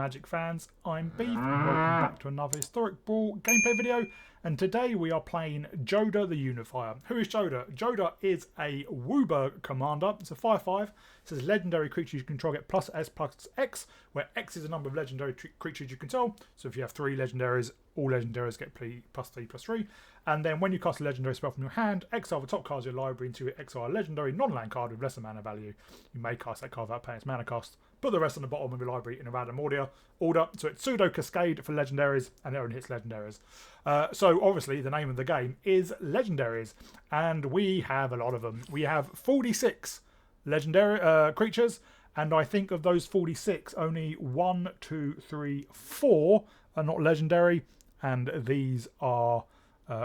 Magic fans, I'm Beef and welcome back to another Historic Brawl gameplay video, and today we are playing Jodah the Unifier. Who is Jodah? Jodah is a Wooburg commander. It's a 5/5. It says legendary creatures you control get plus S plus X, where X is the number of legendary creatures you control. So if you have 3 legendaries, all legendaries get plus 3/3. And then when you cast a legendary spell from your hand, exile the top cards of your library into exile a legendary non-land card with lesser mana value. You may cast that card without paying its mana cost. Put the rest on the bottom of your library in a random order. So it's pseudo cascade for legendaries, and it only hits legendaries. So obviously the name of the game is legendaries, and we have a lot of them. We have 46 legendary creatures, and I think of those 46, only 1, 2, 3, 4 are not legendary, and these are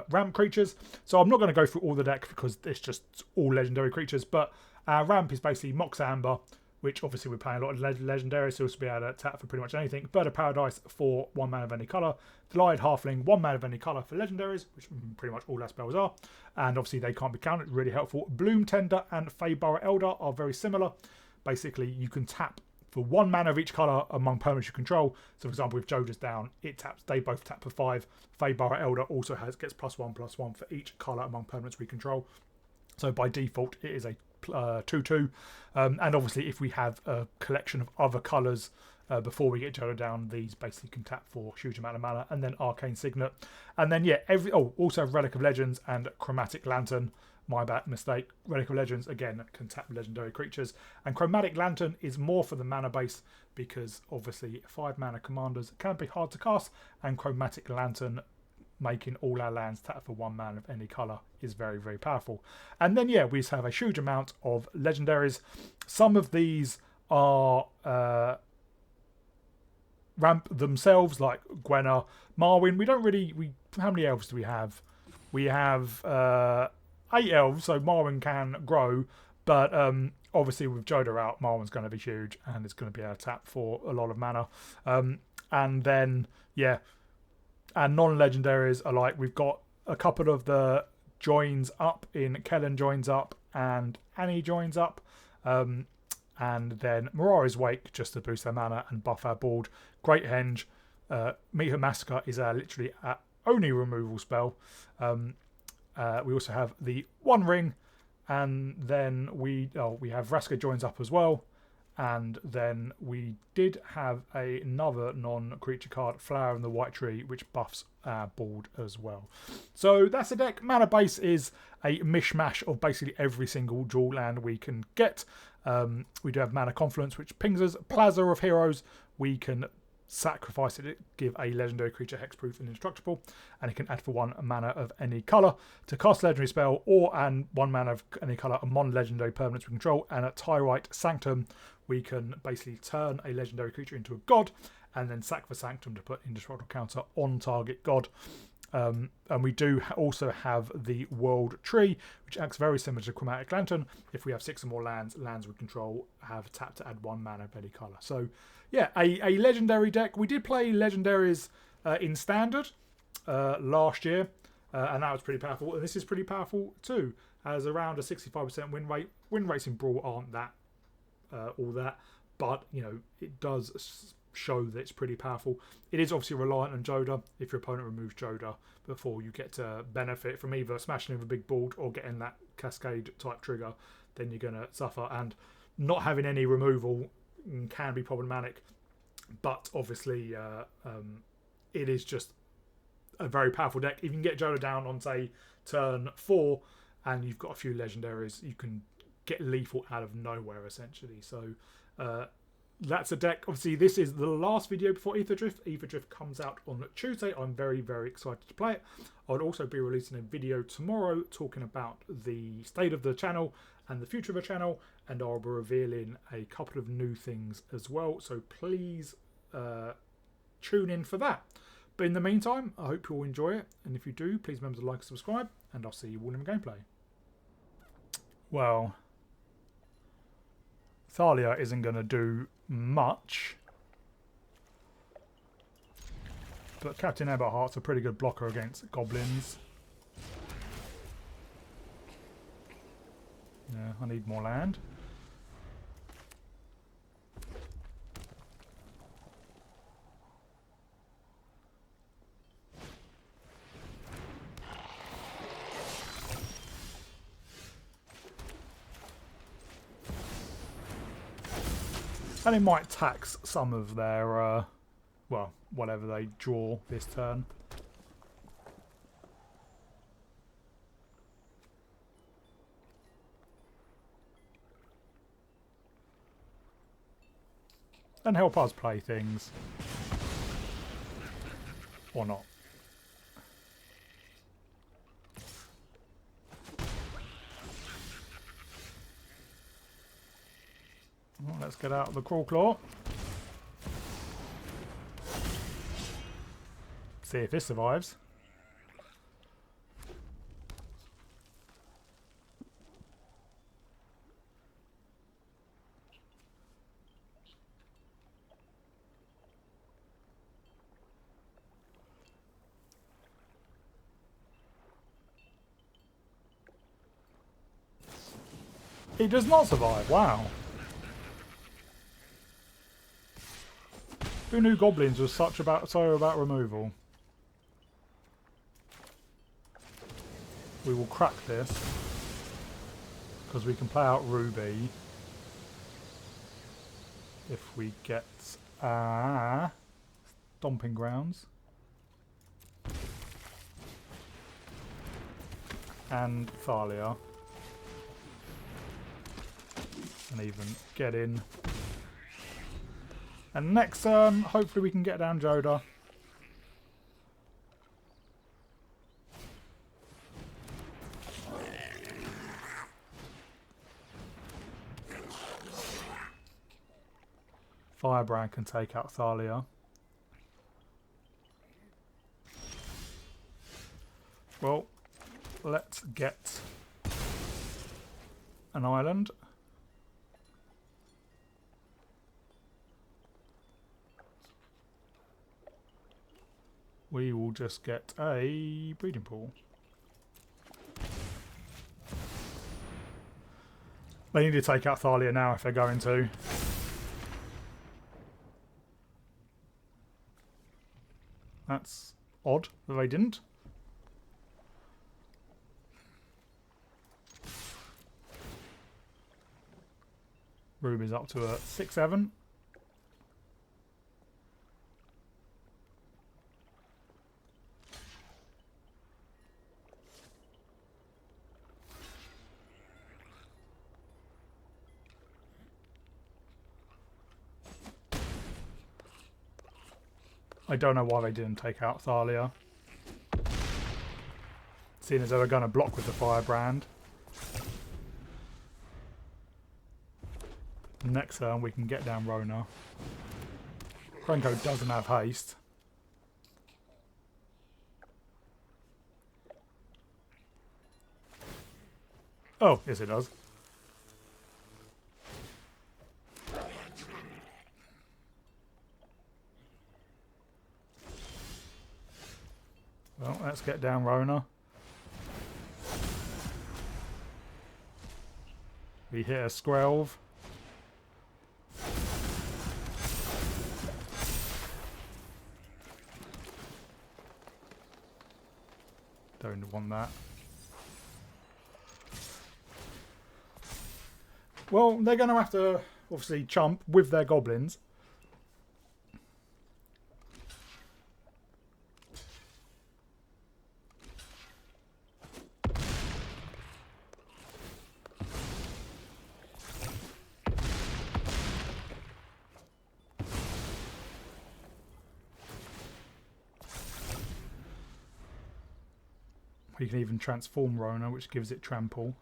ramp creatures. So I'm not going to go through all the deck because it's just all legendary creatures, but our ramp is basically Mox Amber, which obviously we're playing a lot of legendaries, so we'll be able to tap for pretty much anything. Bird of Paradise for 1 mana of any colour. Delighted Halfling, 1 mana of any colour for legendaries, which pretty much all our spells are. And obviously they can't be counted, really helpful. Bloom Tender and Feyburrow Elder are very similar. Basically, you can tap for 1 mana of each colour among permanents you control. So for example, if Jodah's down, they both tap for 5. Feyburrow Elder also gets +1/+1 for each colour among permanents we control. So by default, it is a 2/2, and obviously if we have a collection of other colours before we get Jodah down, these basically can tap for a huge amount of mana. And then Arcane Signet, and then yeah, also Relic of Legends and Chromatic Lantern. My bad mistake. Relic of Legends again can tap legendary creatures, and Chromatic Lantern is more for the mana base because obviously 5 mana commanders can be hard to cast, and Chromatic Lantern, making all our lands tap for 1 mana of any colour, is very, very powerful. And then yeah, we just have a huge amount of legendaries. Some of these are ramp themselves, like Gwenna, Marwyn. How many elves do we have? We have 8 elves, so Marwyn can grow, but obviously with Jodah out, Marwyn's going to be huge, and it's going to be able to tap for a lot of mana. And then yeah, and non-legendaries are like, we've got a couple of the joins up in Kellen joins up and Annie joins up, and then Mirara's Wake just to boost their mana and buff our board. Great Henge, Meet Her Massacre is literally our only removal spell. We also have the One Ring, and then we have Vraska joins up as well. And then we did have another non-creature card, Flower in the White Tree, which buffs our board as well. So that's the deck. Mana base is a mishmash of basically every single dual land we can get. We do have Mana Confluence, which pings us. Plaza of Heroes, we can sacrifice it, give a legendary creature hexproof and indestructible, and it can add for 1 mana of any colour to cast a legendary spell, and 1 mana of any colour among legendary permanents we control. And at Tyrite Sanctum, we can basically turn a legendary creature into a god and then sack the Sanctum to put indestructible counter on target god. And we do also have the World Tree, which acts very similar to Chromatic Lantern. If we have 6 or more lands we control have tap to add 1 mana of any colour. So yeah, a legendary deck. We did play legendaries in standard last year, and that was pretty powerful. And this is pretty powerful too, as around a 65% win rate. Win rates in Brawl aren't that all that, but you know, it does show that it's pretty powerful. It is obviously reliant on Jodah. If your opponent removes Jodah before you get to benefit from either smashing over a big board or getting that cascade type trigger, then you're going to suffer. And not having any removal can be problematic, but obviously it is just a very powerful deck. If you can get Jodah down on, say, turn 4 and you've got a few legendaries, you can get lethal out of nowhere essentially. So that's a deck. Obviously this is the last video before Ether Drift. Ether Drift comes out on Tuesday. I'm very, very excited to play it. I'll also be releasing a video tomorrow talking about the state of the channel and the future of the channel, and I'll be revealing a couple of new things as well, so please tune in for that. But in the meantime, I hope you all enjoy it, and if you do, please remember to like and subscribe, and I'll see you all in the gameplay. Well, Thalia isn't going to do much, but Captain Eberhardt's a pretty good blocker against goblins. Yeah, I need more land. And it might tax some of their, well, whatever they draw this turn. And help us play things. Or not. Well, let's get out of the Crawl Claw. See if this survives. It does not survive. Wow. Who knew goblins was so about removal? We will crack this because we can play out Ruby if we get Stomping Grounds and Thalia, and even get in. And next turn, hopefully we can get down Jodah. Firebrand can take out Thalia. Well, let's get an island. We will just get a breeding pool. They need to take out Thalia now if they're going to. That's odd that they didn't. Ruby's up to a 6-7. I don't know why they didn't take out Thalia. Seeing as they were going to block with the Firebrand. Next turn we can get down Rona. Krenko doesn't have haste. Oh, yes it does. Well, let's get down Rona. We hit a Squelve. Don't want that. Well, they're going to have to obviously chump with their goblins. You can even transform Rona, which gives it trample.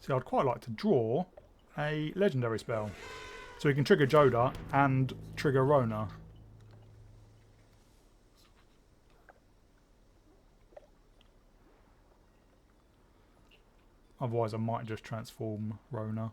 See, I'd quite like to draw a legendary spell. So we can trigger Jodah and trigger Rona. Otherwise I might just transform Rona.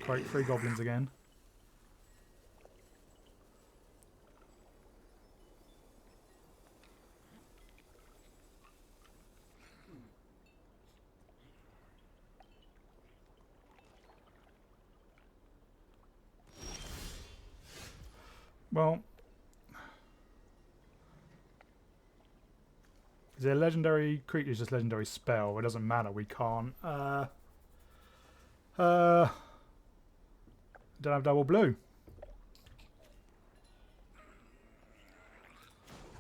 create 3 goblins again. Well, is it a legendary creature? It's just legendary spell. It doesn't matter. We can't. Don't have double blue.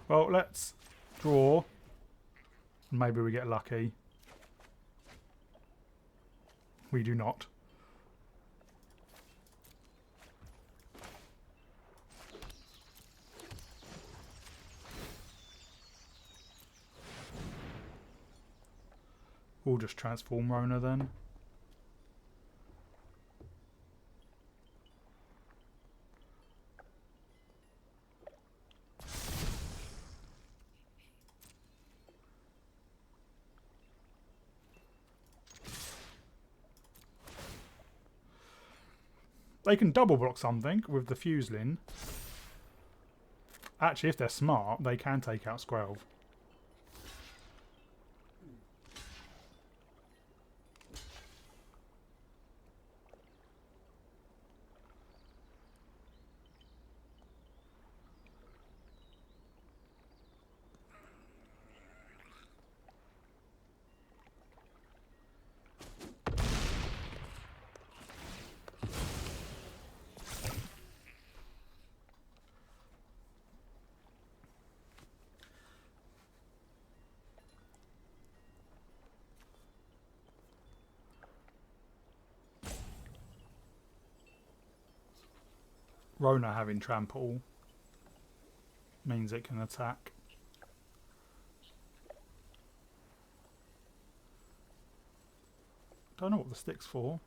Well, let's draw. Maybe we get lucky. We do not. We'll just transform Rona then. They can double block something with the Fuselin. Actually, if they're smart, they can take out Squelv. Rona having trample means it can attack. Don't know what the stick's for.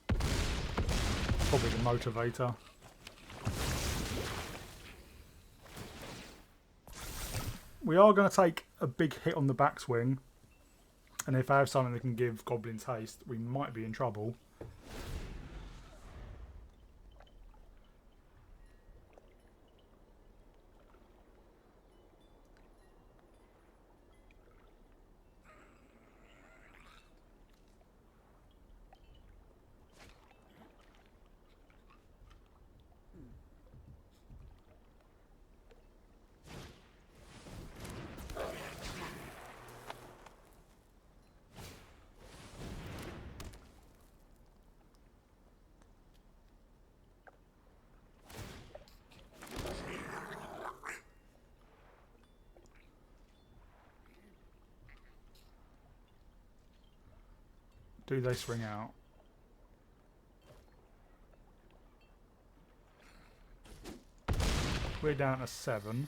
Probably the motivator. We are going to take a big hit on the backswing, and if I have something that can give goblins haste, we might be in trouble. Do they swing out? We're down to 7.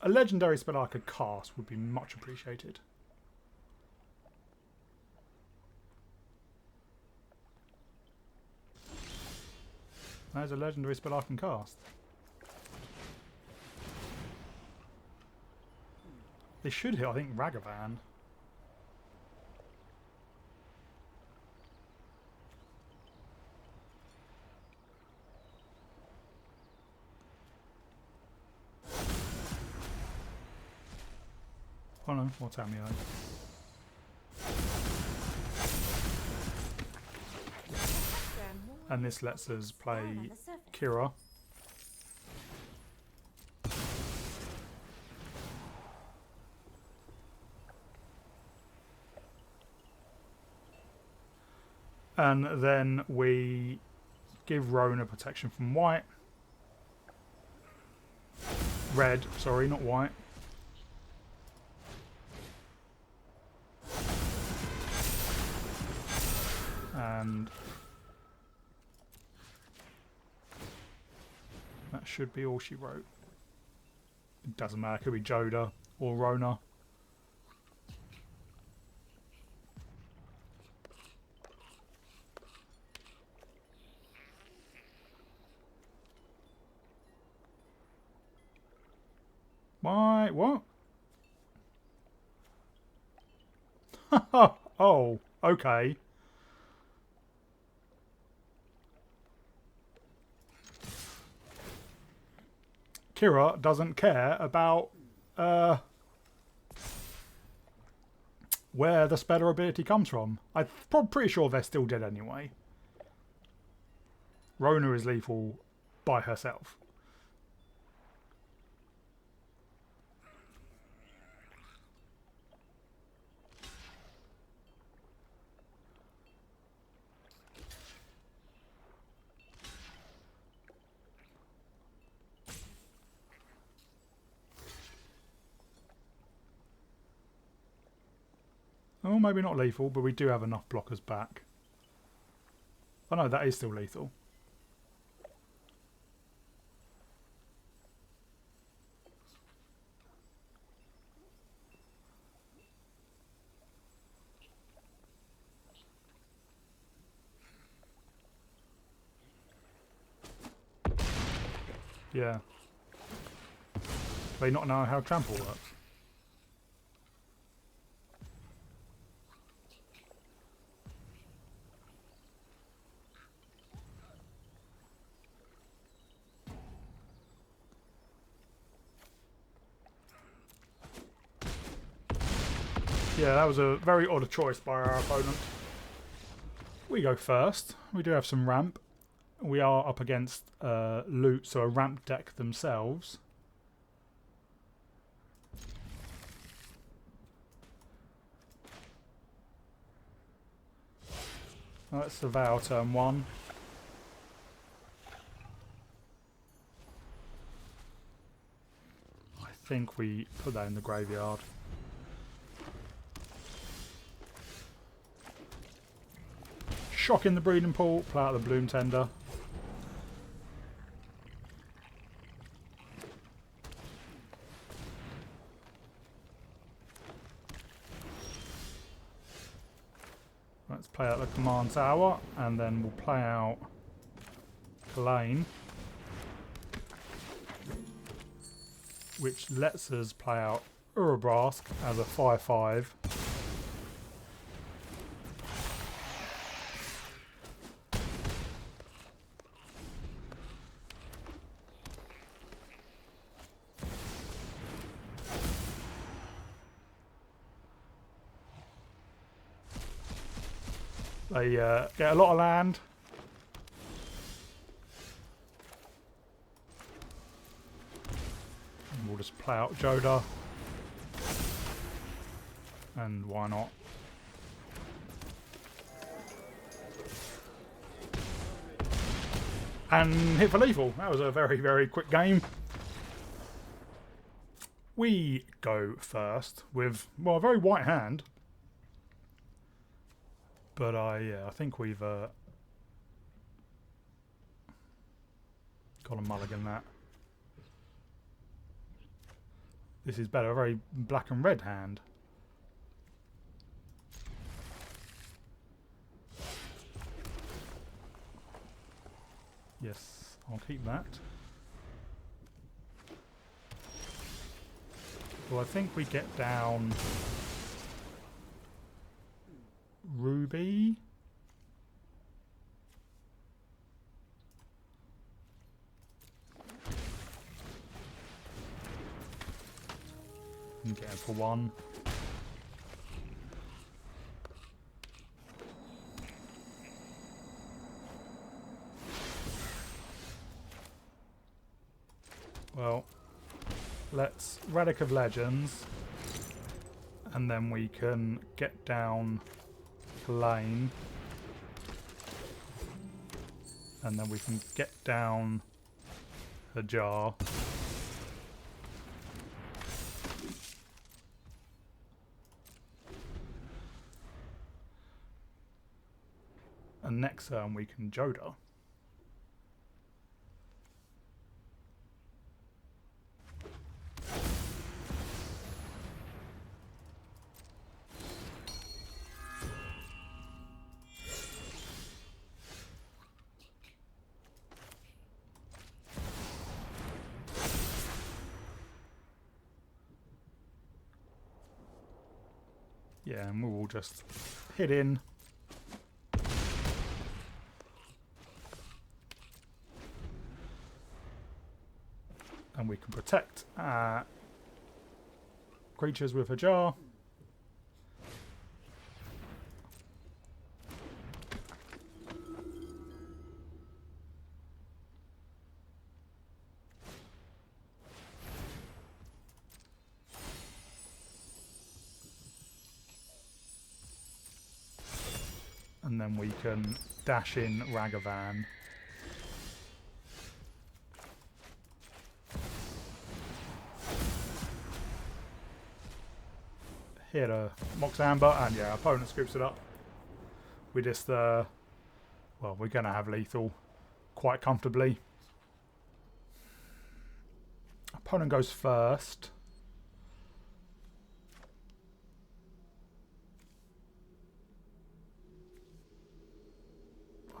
A legendary spell I could cast would be much appreciated. There's a legendary spell I can cast. They should hit, I think, Ragavan. Oh no, what's happening though? And this lets us play Kira. And then we give Rona protection from white. Red, sorry, not white. And that should be all she wrote. It doesn't matter, it could be Jodah or Rona. Wait, what? Oh, okay. Kira doesn't care about where the speller ability comes from. I'm pretty sure they're still dead anyway. Rona is lethal by herself. Oh, maybe not lethal, but we do have enough blockers back. Oh no, that is still lethal. Yeah. They not know how trample works. Yeah, that was a very odd choice by our opponent. We go first. We do have some ramp. We are up against loot, so a ramp deck themselves. Let's Avow turn 1. I think we put that in the graveyard. Shock in the breeding pool, play out the bloom tender. Let's play out the command tower, and then we'll play out Kalane, which lets us play out Urabrask as a 5/5. They get a lot of land. And we'll just play out Jodah. And why not? And hit for lethal. That was a very, very quick game. We go first with, well, a very white hand. But yeah, I think we've got a mulligan that. This is better, a very black and red hand. Yes, I'll keep that. Well, I think we get down Ruby. And get it for 1. Well, let's Relic of Legends, and then we can get down Lane, and then we can get down a jar. And next turn we can Jodah. Yeah, and we will just hit in. And we can protect our creatures with a jar. And then we can dash in Ragavan. Hit a Mox Amber, and yeah, opponent scoops it up. We just, well, we're going to have lethal quite comfortably. Opponent goes first.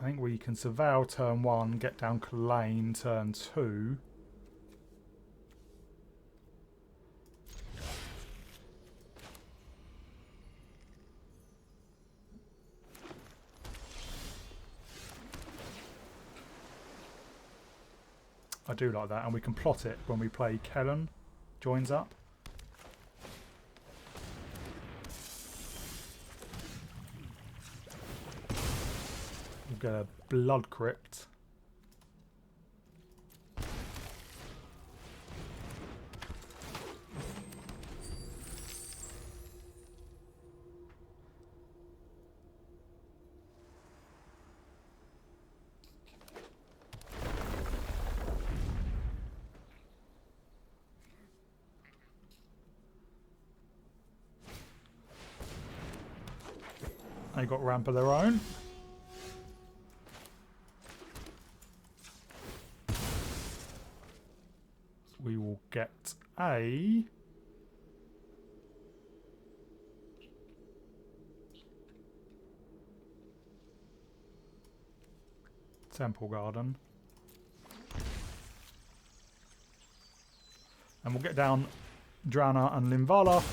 I think we can Surveil turn 1, get down Kalane turn 2. I do like that, and we can plot it when we play Kellen joins up. We'll get a Blood Crypt. They got ramp of their own. We will get a Temple Garden. And we'll get down Drana and Linvala.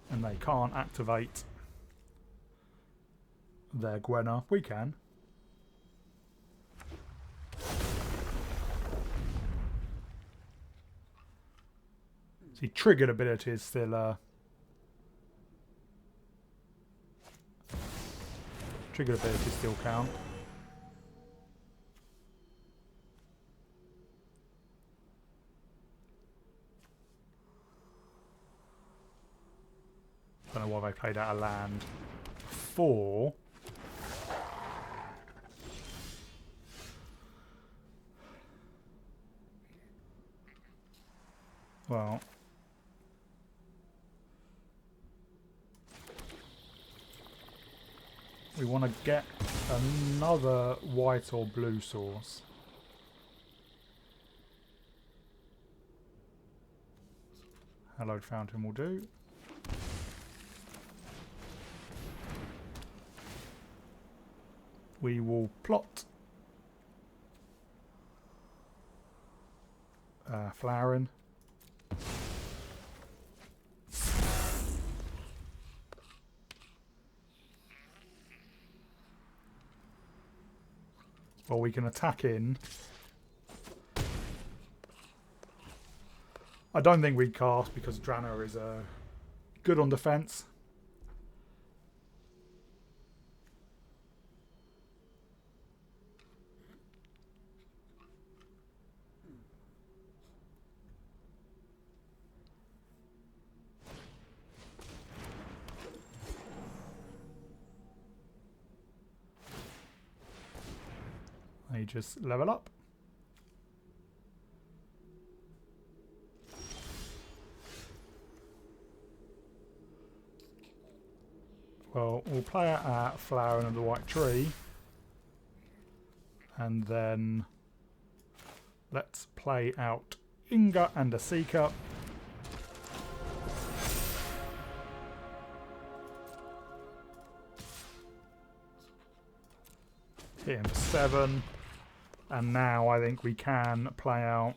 And they can't activate their Gwenna. We can. See, triggered abilities still triggered abilities still count. Don't know why they played out a land 4. Well, we want to get another white or blue source. Hallowed Fountain will do. We will plot Flowering. Well, we can attack in. I don't think we'd cast because Drana is good on defense. They just level up. Well, we'll play out our Flower of the White Tree. And then let's play out Inga and a Seeker. Hit him for 7. And now I think we can play out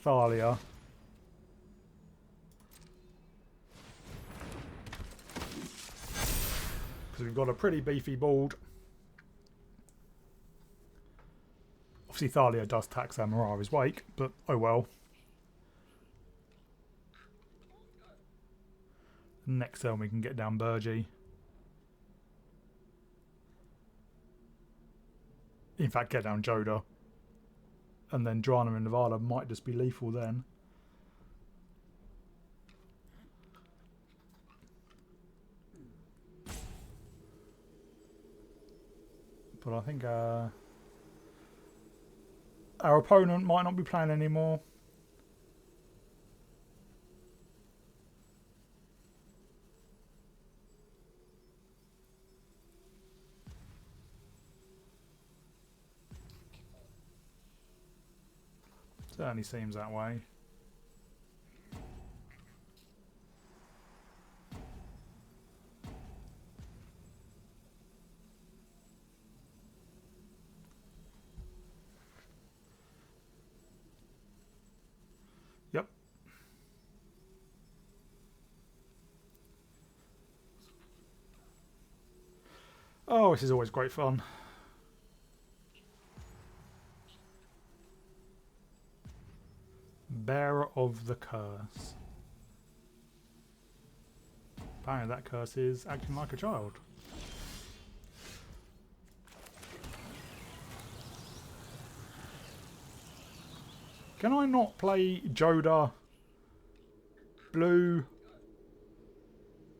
Thalia. Because we've got a pretty beefy board. Obviously Thalia does tax Amarara's Wake, but oh well. Next turn we can get down Burgee. In fact, get down Jodah. And then Drana and Nevada might just be lethal then. But I think our opponent might not be playing anymore. Certainly seems that way. Yep. Oh, this is always great fun. Bearer of the Curse. Apparently that curse is acting like a child. Can I not play Jodah? Blue,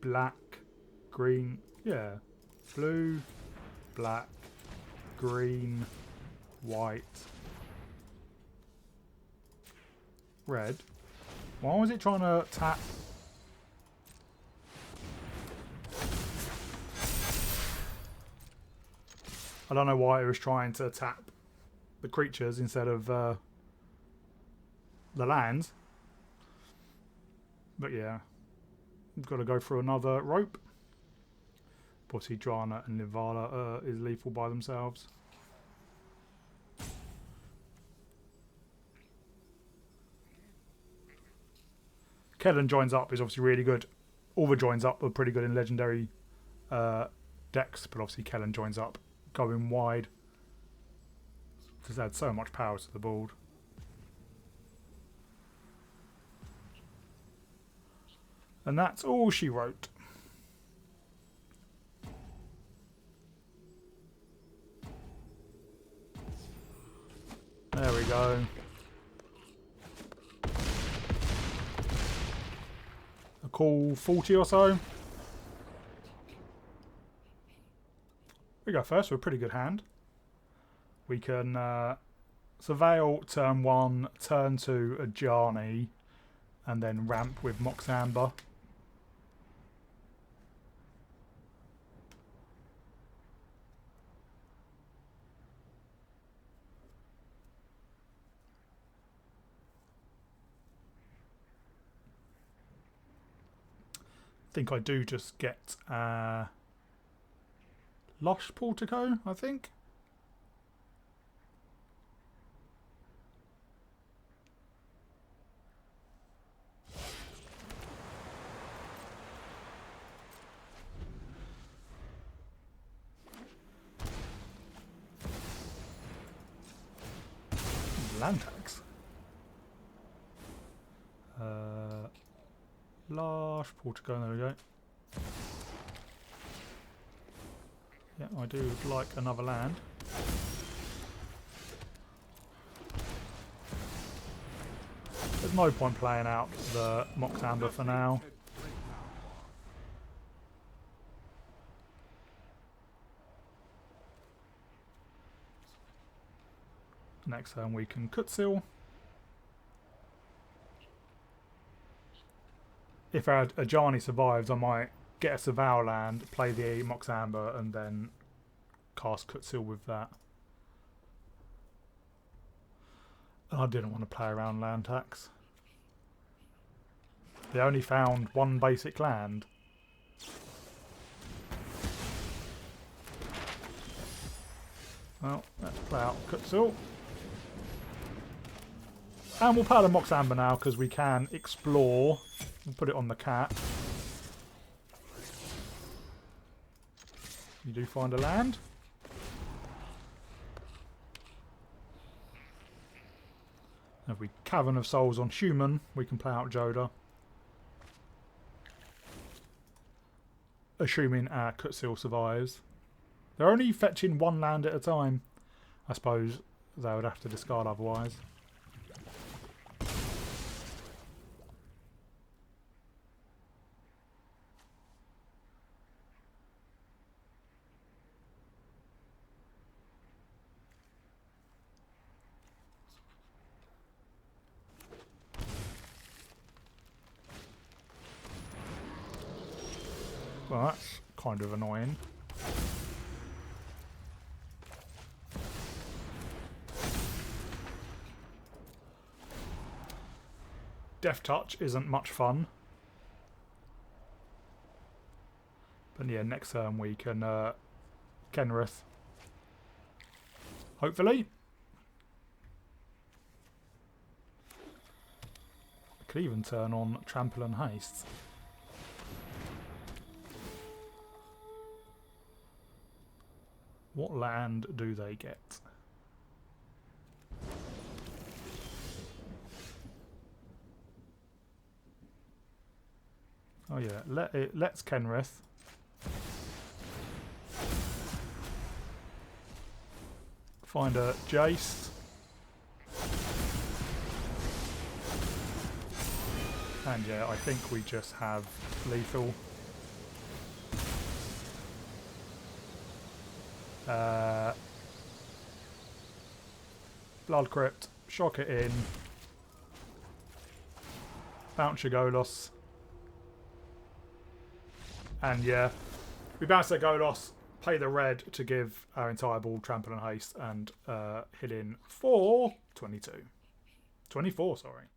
black, green. Yeah. Blue, black, green, white, red. Why was it trying to tap? I don't know why it was trying to tap the creatures instead of the lands. But yeah, we've got to go through another rope. Obviously, Drana and Nevada is lethal by themselves. Kellen joins up is obviously really good. All the joins up are pretty good in legendary decks, but obviously Kellen joins up going wide. Just adds so much power to the board. And that's all she wrote. There we go. A cool 40 or so. We go first with a pretty good hand. We can Surveil turn 1, turn 2 a Ajani, and then ramp with Mox Amber. I think I do just get Lush Portico, I think. Land tax. Lush Portico, there we go. Yeah, I do like another land. There's no point playing out the Mox Amber for now. Next turn we can Kutsil. If our Ajani survives, I might get a Surveil land, play the Mox Amber, and then cast Kutsil with that. I didn't want to play around land tax. They only found one basic land. Well, let's play out Kutsil. And we'll put a Mox Amber now because we can explore. We'll put it on the cat. You do find a land. If we Cavern of Souls on human, we can play out Jodah. Assuming our Kutsil survives. They're only fetching one land at a time. I suppose they would have to discard otherwise. Well, that's kind of annoying. Death Touch isn't much fun. But yeah, next turn we can Kenrith. Hopefully. I could even turn on Trample and Haste. What land do they get? Oh yeah, let's Kenrith. Find a Jace. And yeah, I think we just have lethal. Blood Crypt, shock it in. Bounce your Golos. And yeah, we bounce their Golos, pay the red to give our entire ball Trample and Haste, and hit in for 22. 24, sorry.